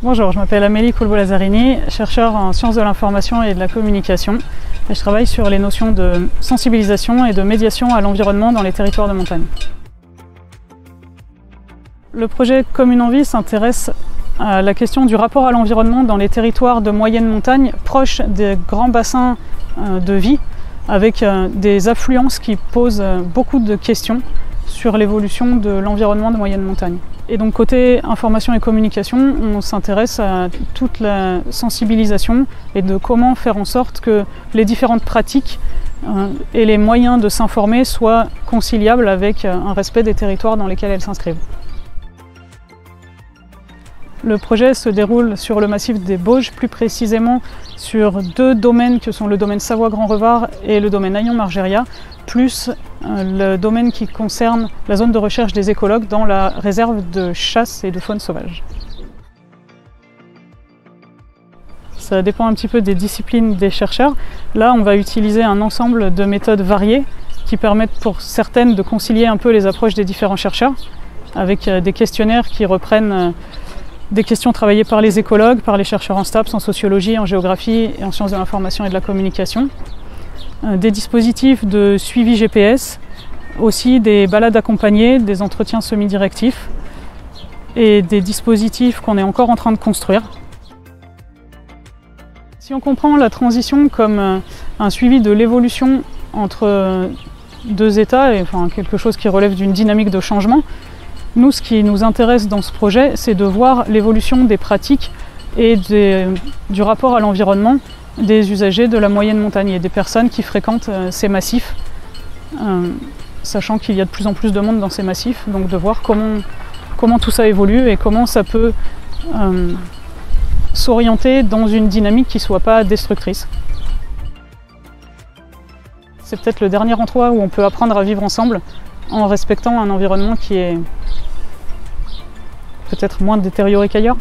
Bonjour, je m'appelle Amélie Coulbo-Lazzarini, chercheure en sciences de l'information et de la communication. Et je travaille sur les notions de sensibilisation et de médiation à l'environnement dans les territoires de montagne. Le projet Commune en Vie s'intéresse à la question du rapport à l'environnement dans les territoires de moyenne montagne, proches des grands bassins de vie, avec des affluences qui posent beaucoup de questions sur l'évolution de l'environnement de moyenne montagne. Et donc côté information et communication, on s'intéresse à toute la sensibilisation et de comment faire en sorte que les différentes pratiques et les moyens de s'informer soient conciliables avec un respect des territoires dans lesquels elles s'inscrivent. Le projet se déroule sur le massif des Bauges, plus précisément sur deux domaines que sont le domaine Savoie-Grand-Revard et le domaine Aillon-Margéria, plus le domaine qui concerne la zone de recherche des écologues dans la réserve de chasse et de faune sauvage. Ça dépend un petit peu des disciplines des chercheurs. Là, on va utiliser un ensemble de méthodes variées qui permettent pour certaines de concilier un peu les approches des différents chercheurs, avec des questionnaires qui reprennent des questions travaillées par les écologues, par les chercheurs en STAPS, en sociologie, en géographie et en sciences de l'information et de la communication. Des dispositifs de suivi GPS, aussi des balades accompagnées, des entretiens semi-directifs et des dispositifs qu'on est encore en train de construire. Si on comprend la transition comme un suivi de l'évolution entre deux états, et enfin quelque chose qui relève d'une dynamique de changement, nous, ce qui nous intéresse dans ce projet, c'est de voir l'évolution des pratiques et du rapport à l'environnement des usagers de la moyenne montagne et des personnes qui fréquentent ces massifs, sachant qu'il y a de plus en plus de monde dans ces massifs, donc de voir comment tout ça évolue et comment ça peut s'orienter dans une dynamique qui ne soit pas destructrice. C'est peut-être le dernier endroit où on peut apprendre à vivre ensemble en respectant un environnement qui est peut-être moins détérioré qu'ailleurs.